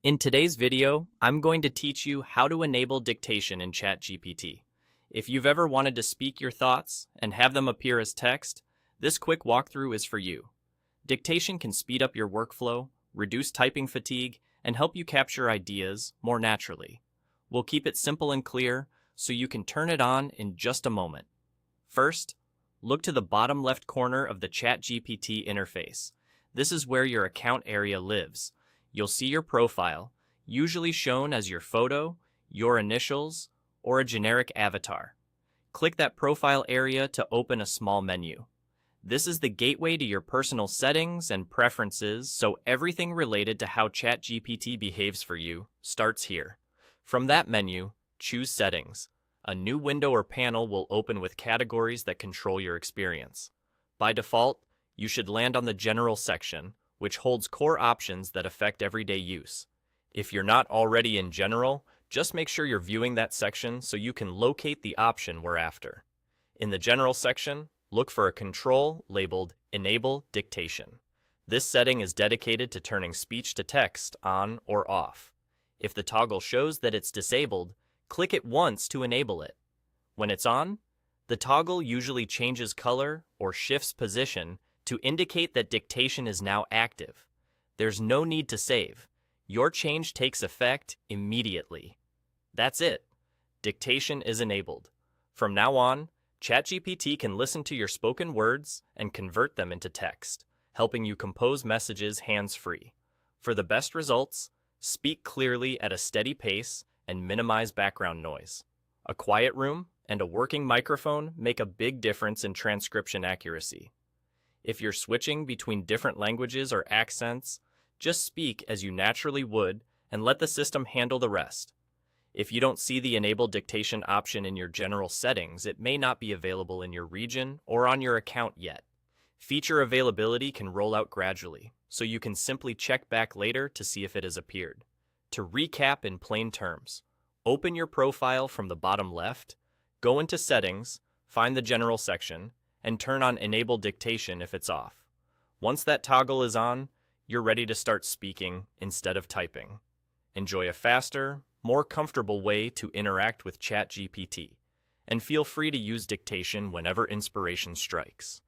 In today's video, I'm going to teach you how to enable dictation in ChatGPT. If you've ever wanted to speak your thoughts and have them appear as text, this quick walkthrough is for you. Dictation can speed up your workflow, reduce typing fatigue, and help you capture ideas more naturally. We'll keep it simple and clear so you can turn it on in just a moment. First, look to the bottom left corner of the ChatGPT interface. This is where your account area lives. You'll see your profile, usually shown as your photo, your initials, or a generic avatar. Click that profile area to open a small menu. This is the gateway to your personal settings and preferences, so everything related to how ChatGPT behaves for you starts here. From that menu, choose Settings. A new window or panel will open with categories that control your experience. By default, you should land on the General section, which holds core options that affect everyday use. If you're not already in General, just make sure you're viewing that section so you can locate the option we're after. In the General section, look for a control labeled Enable Dictation. This setting is dedicated to turning speech to text on or off. If the toggle shows that it's disabled, click it once to enable it. When it's on, the toggle usually changes color or shifts position to indicate that dictation is now active. There's no need to save. Your change takes effect immediately. That's it. Dictation is enabled. From now on, ChatGPT can listen to your spoken words and convert them into text, helping you compose messages hands-free. For the best results, speak clearly at a steady pace and minimize background noise. A quiet room and a working microphone make a big difference in transcription accuracy. If you're switching between different languages or accents, just speak as you naturally would and let the system handle the rest. If you don't see the Enable Dictation option in your general settings, it may not be available in your region or on your account yet. Feature availability can roll out gradually, so you can simply check back later to see if it has appeared. To recap in plain terms, open your profile from the bottom left, go into Settings, find the General section, and turn on Enable Dictation if it's off. Once that toggle is on, you're ready to start speaking instead of typing. Enjoy a faster, more comfortable way to interact with ChatGPT, and feel free to use dictation whenever inspiration strikes.